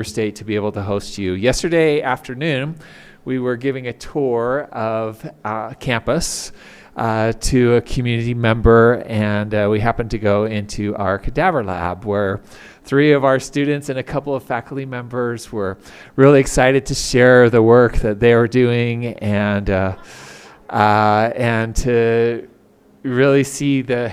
State to be able to host you. Yesterday afternoon, we were giving a tour of campus to a community member, and we happened to go into our cadaver lab where 3 of our students and a couple of faculty members were really excited to share the work that they were doing and to really see the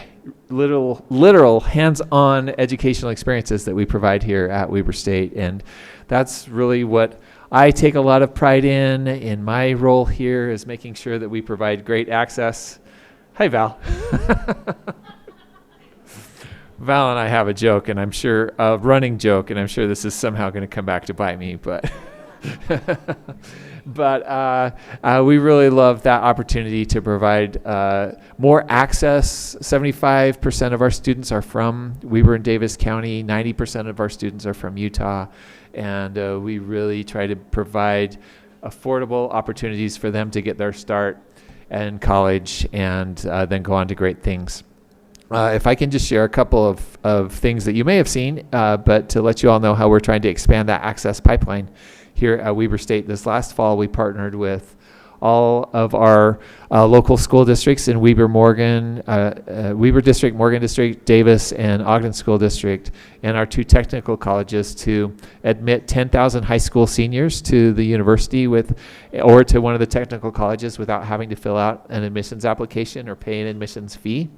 literal hands-on educational experiences that we provide here at Weber State. And that's really what I take a lot of pride in my role here, is making sure that we provide great access. Hi, Val. Val and I have a joke, and I'm sure a running joke, and I'm sure this is somehow going to come back to bite me, but we really love that opportunity to provide more access. 75% of our students are from Weber and Davis County. 90% of our students are from Utah. And we really try to provide affordable opportunities for them to get their start in college and then go on to great things. If I can just share a couple of things that you may have seen, but to let you all know how we're trying to expand that access pipeline here at Weber State. This last fall, we partnered with all of our local school districts in Weber District, Morgan District, Davis, and Ogden School District, and our 2 technical colleges to admit 10,000 high school seniors to the university or to one of the technical colleges without having to fill out an admissions application or pay an admissions fee.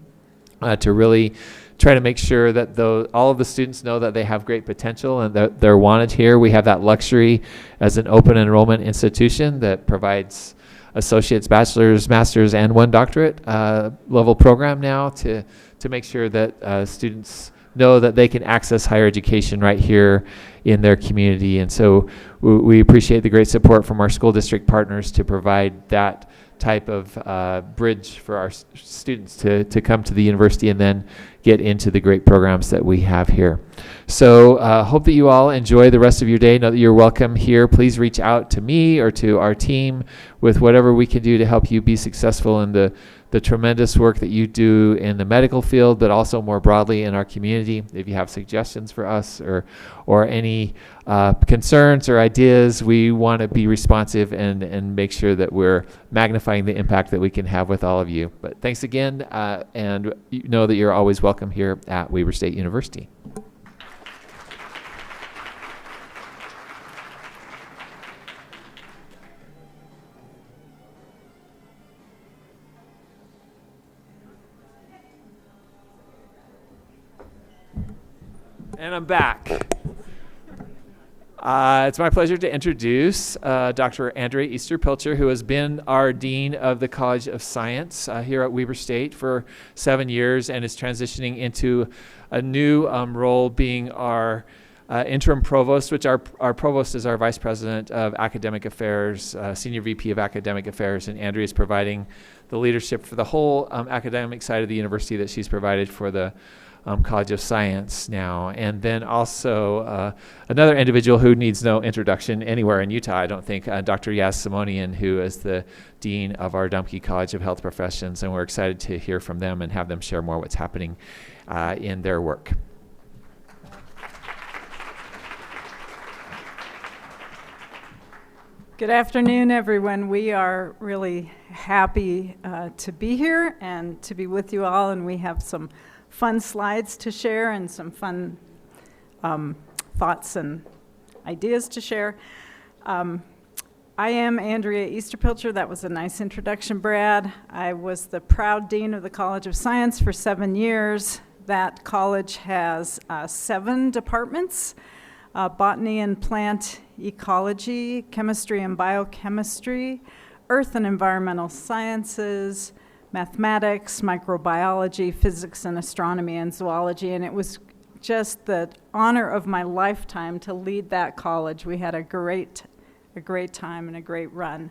To really try to make sure that all of the students know that they have great potential and that they're wanted here. We have that luxury as an open enrollment institution that provides associates, bachelor's, master's, and 1 doctorate level program now to make sure that students know that they can access higher education right here in their community. And so we appreciate the great support from our school district partners to provide that type of bridge for our students to come to the university and then get into the great programs that we have here. So hope that you all enjoy the rest of your day. Know that you're welcome here. Please reach out to me or to our team with whatever we can do to help you be successful in the tremendous work that you do in the medical field, but also more broadly in our community. If you have suggestions for us or any concerns or ideas, we want to be responsive and make sure that we're magnifying the impact that we can have with all of you. But thanks again, and you know that you're always welcome here at Weber State University. And I'm back. It's my pleasure to introduce Dr. Andrea Easter-Pilcher, who has been our Dean of the College of Science here at Weber State for 7 years and is transitioning into a new role being our interim provost, which our provost is our vice president of academic affairs, senior VP of academic affairs, and Andrea is providing the leadership for the whole academic side of the university that she's provided for the College of Science now. And then also another individual who needs no introduction anywhere in Utah, I don't think, Dr. Yaz Simonian, who is the Dean of our Dumke College of Health Professions, and we're excited to hear from them and have them share more what's happening in their work. Good afternoon, everyone. We are really happy to be here and to be with you all, and we have some fun slides to share and some fun thoughts and ideas to share. I am Andrea Easter-Pilcher. That was a nice introduction, Brad. I was the proud Dean of the College of Science for 7 years. That college has 7 departments: botany and plant ecology, chemistry and biochemistry, earth and environmental sciences, mathematics, microbiology, physics and astronomy, and zoology. And it was just the honor of my lifetime to lead that college. We had a great time and a great run.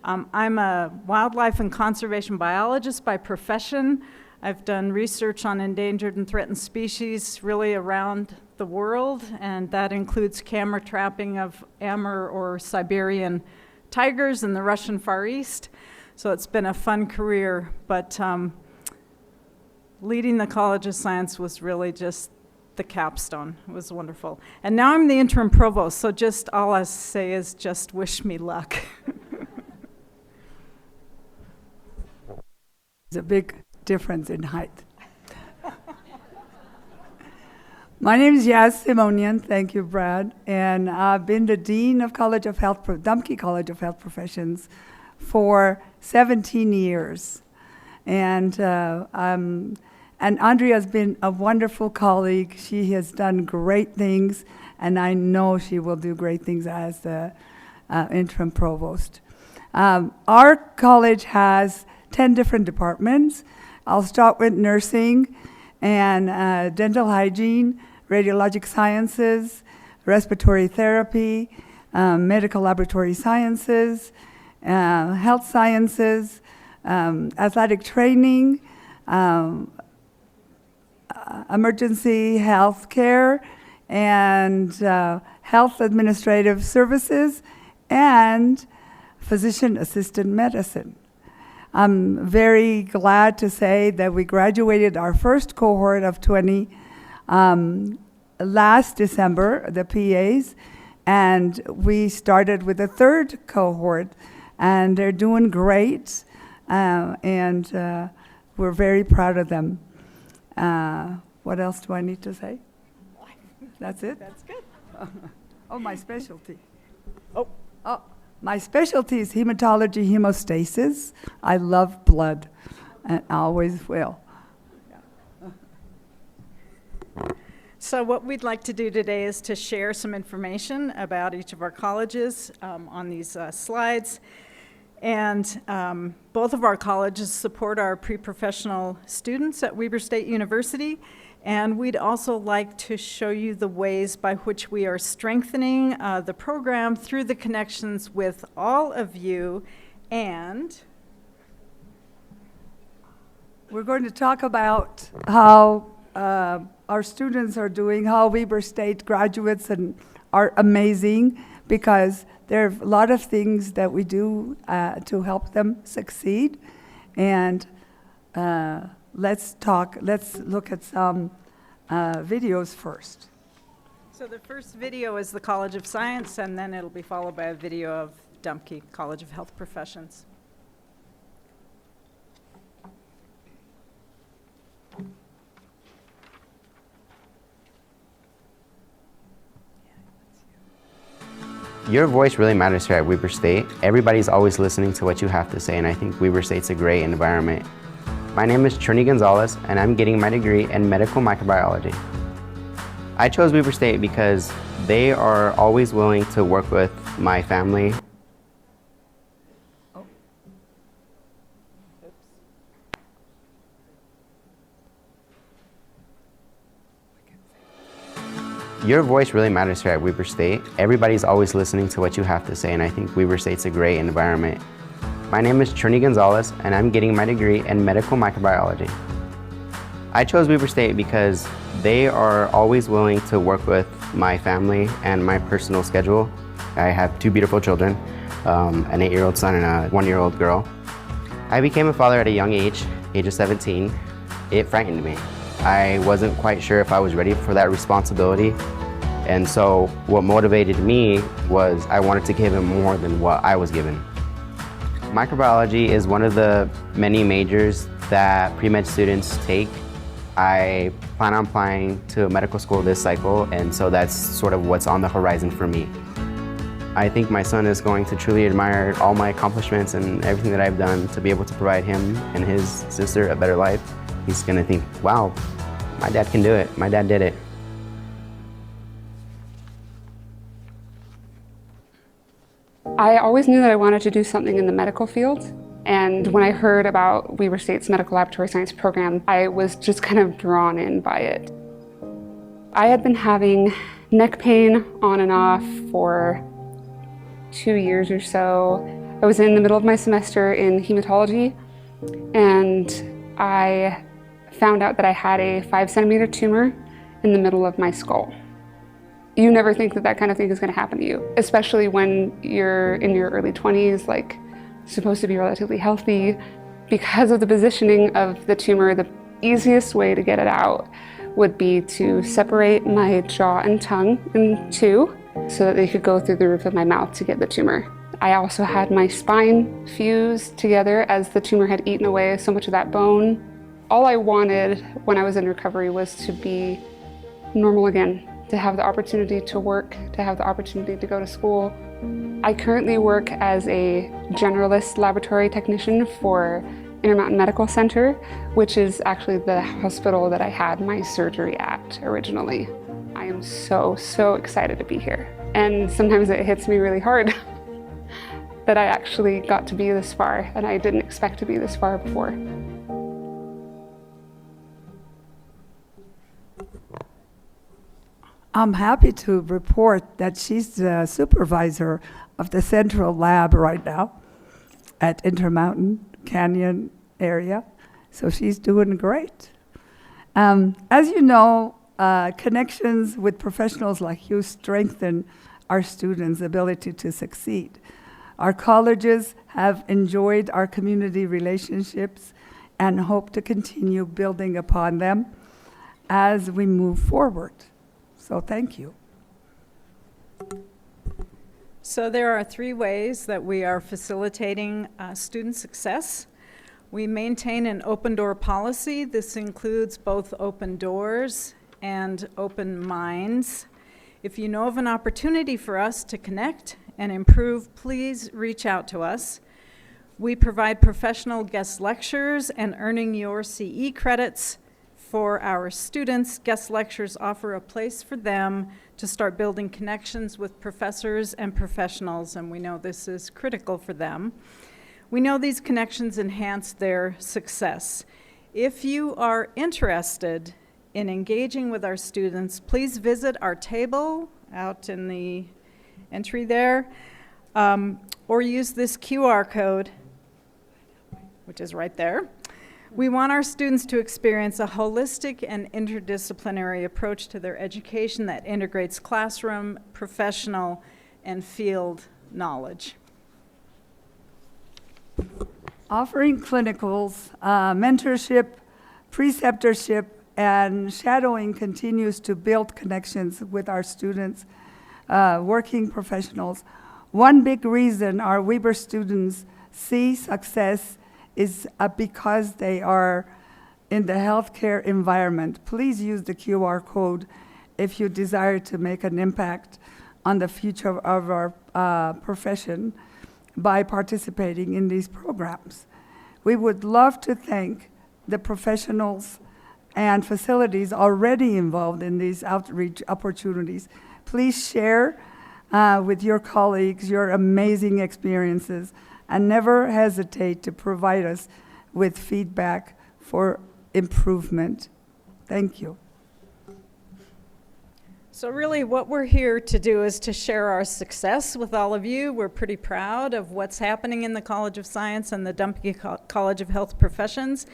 I'm a wildlife and conservation biologist by profession. I've done research on endangered and threatened species really around the world, and that includes camera trapping of Amur or Siberian tigers in the Russian Far East. So it's been a fun career, but leading the College of Science was really just the capstone. It was wonderful. And now I'm the interim provost, so just all I say is just wish me luck. There's a big difference in height. My name is Yaz Simonian, thank you, Brad, and I've been the Dean of Dumke College of Health Professions for 17 years. And Andrea's been a wonderful colleague. She has done great things, and I know she will do great things as the interim provost. Our college has 10 different departments. I'll start with nursing and dental hygiene, radiologic sciences, respiratory therapy, medical laboratory sciences, health sciences, athletic training, emergency health care, and health administrative services, and physician assistant medicine. I'm very glad to say that we graduated our first cohort of 20 last December, the PAs, and we started with a third cohort, and they're doing great, and we're very proud of them. What else do I need to say? That's it? That's good. Oh, my specialty. Oh. My specialty is hematology, hemostasis. I love blood, and always will. So what we'd like to do today is to share some information about each of our colleges on these slides. And both of our colleges support our pre-professional students at Weber State University. And we'd also like to show you the ways by which we are strengthening the program through the connections with all of you. And we're going to talk about how our students are doing, how Weber State graduates are amazing, because there are a lot of things that we do to help them succeed. And let's look at some videos first. so the first video is the College of Science, and then it'll be followed by a video of Dumke College of Health Professions. Your voice really matters here at Weber State. Everybody's always listening to what you have to say, and I think Weber State's a great environment. My name is Trini Gonzalez, and I'm getting my degree in medical microbiology. I chose Weber State because they are always willing to work with my family. Your voice really matters here at Weber State. Everybody's always listening to what you have to say, and I think Weber State's a great environment. My name is Trini Gonzalez, and I'm getting my degree in medical microbiology. I chose Weber State because they are always willing to work with my family and my personal schedule. I have two beautiful children, an 8-year-old son and a 1-year-old girl. I became a father at a young age of 17. It frightened me. I wasn't quite sure if I was ready for that responsibility. And so what motivated me was I wanted to give him more than what I was given. Microbiology is one of the many majors that pre-med students take. I plan on applying to medical school this cycle, and so that's sort of what's on the horizon for me. I think my son is going to truly admire all my accomplishments and everything that I've done to be able to provide him and his sister a better life. He's gonna think, wow, my dad can do it. My dad did it. I always knew that I wanted to do something in the medical field. And when I heard about Weber State's medical laboratory science program, I was just kind of drawn in by it. I had been having neck pain on and off for 2 years or so. I was in the middle of my semester in hematology, and I found out that I had a 5-centimeter tumor in the middle of my skull. You never think that that kind of thing is going to happen to you, especially when you're in your early 20s, like supposed to be relatively healthy. Because of the positioning of the tumor, the easiest way to get it out would be to separate my jaw and tongue in two so that they could go through the roof of my mouth to get the tumor. I also had my spine fused together as the tumor had eaten away so much of that bone. All I wanted when I was in recovery was to be normal again, to have the opportunity to work, to have the opportunity to go to school. I currently work as a generalist laboratory technician for Intermountain Medical Center, which is actually the hospital that I had my surgery at originally. I am so excited to be here. And sometimes it hits me really hard that I actually got to be this far, and I didn't expect to be this far before. I'm happy to report that she's the supervisor of the central lab right now at Intermountain Canyon area, so she's doing great. As you know, connections with professionals like you strengthen our students' ability to succeed. Our colleges have enjoyed our community relationships and hope to continue building upon them as we move forward. So thank you. So there are 3 ways that we are facilitating student success. We maintain an open door policy. This includes both open doors and open minds. If you know of an opportunity for us to connect and improve, please reach out to us. We provide professional guest lectures and earning your CE credits for our students. Guest lectures offer a place for them to start building connections with professors and professionals, and we know this is critical for them. We know these connections enhance their success. If you are interested in engaging with our students, please visit our table out in the entry there, or use this QR code, which is right there. We want our students to experience a holistic and interdisciplinary approach to their education that integrates classroom, professional, and field knowledge. Offering clinicals, mentorship, preceptorship, and shadowing continues to build connections with our students, working professionals. One big reason our Weber students see success is because they are in the healthcare environment. Please use the QR code if you desire to make an impact on the future of our profession by participating in these programs. We would love to thank the professionals and facilities already involved in these outreach opportunities. Please share with your colleagues your amazing experiences and never hesitate to provide us with feedback for improvement. Thank you. So really what we're here to do is to share our success with all of you. We're pretty proud of what's happening in the College of Science and the Dumke College of Health Professions.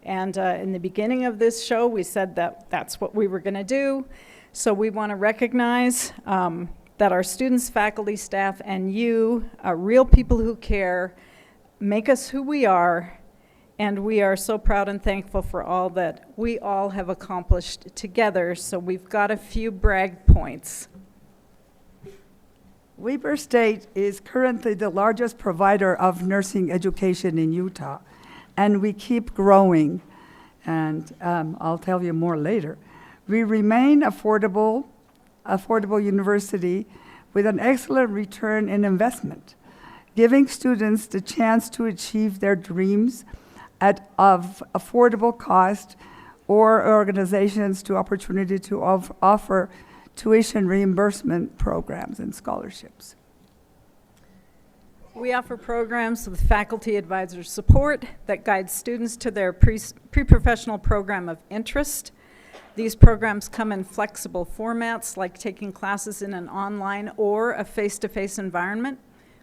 And in the beginning of this show, we said that that's what we were going to do. So we want to recognize that our students, faculty, staff, and you are real people who care, make us who we are, and we are so proud and thankful for all that we all have accomplished together. So we've got a few brag points. Weber State is currently the largest provider of nursing education in Utah, and we keep growing, and I'll tell you more later. We remain affordable university with an excellent return in investment, giving students the chance to achieve their dreams of affordable cost, or organizations to opportunity to offer tuition reimbursement programs and scholarships. We offer programs with faculty advisor support that guides students to their pre-professional program of interest. These programs come in flexible formats, like taking classes in an online or a face-to-face environment.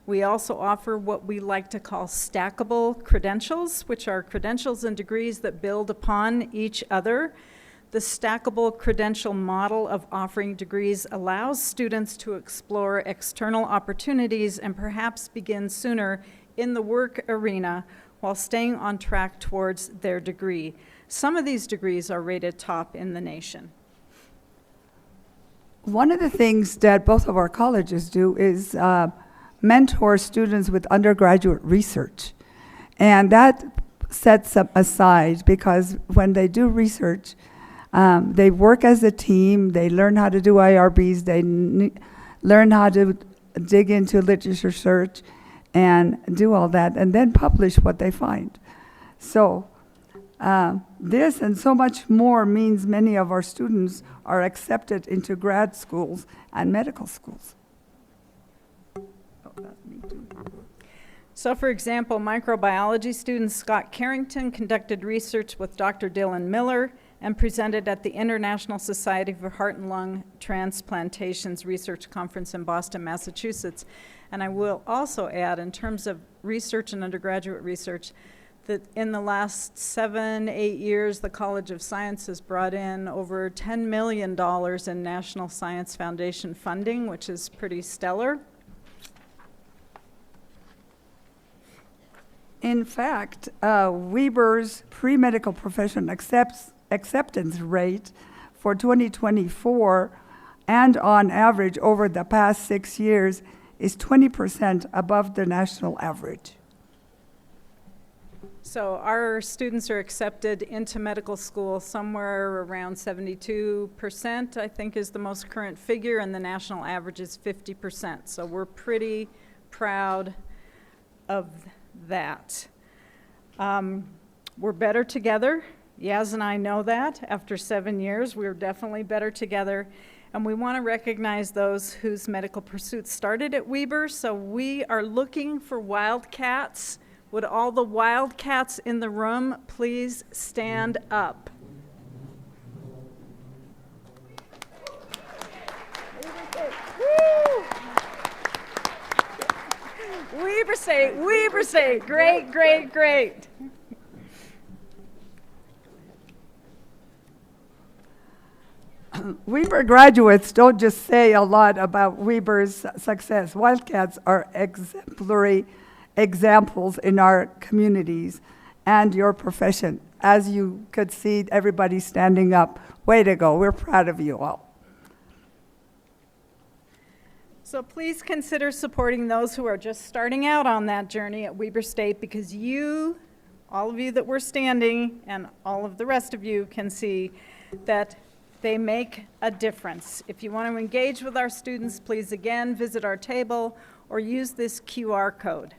We also offer what we like to call stackable credentials, which are credentials and degrees that build upon each other. The stackable credential model of offering degrees allows students to explore external opportunities and perhaps begin sooner in the work arena while staying on track towards their degree. Some of these degrees are rated top in the nation. One of the things that both of our colleges do is mentor students with undergraduate research. And that sets them aside because when they do research, they work as a team, they learn how to do IRBs, they learn how to dig into literature search and do all that, and then publish what they find. So this and so much more means many of our students are accepted into grad schools and medical schools. So for example, microbiology student Scott Carrington conducted research with Dr. Dylan Miller and presented at the International Society for Heart and Lung Transplantations Research Conference in Boston, Massachusetts. And I will also add, in terms of research and undergraduate research, that in the last 7-8 years, the College of Science has brought in over $10 million in National Science Foundation funding, which is pretty stellar. In fact, Weber's pre-medical profession acceptance rate for 2024 and on average over the past 6 years is 20% above the national average. So our students are accepted into medical school somewhere around 72%, I think is the most current figure, and the national average is 50%. So we're pretty proud of that. We're better together. Yaz and I know that. After 7 years, we're definitely better together. And we want to recognize those whose medical pursuits started at Weber. So we are looking for wildcats. Would all the wildcats in the room please stand up? Weber State, great, great, great. Weber graduates don't just say a lot about Weber's success. Wildcats are exemplary examples in our communities and your profession. As you could see, everybody standing up. Way to go. We're proud of you all. So please consider supporting those who are just starting out on that journey at Weber State, because you, all of you that were standing, and all of the rest of you can see that they make a difference. If you want to engage with our students, please again visit our table or use this QR code.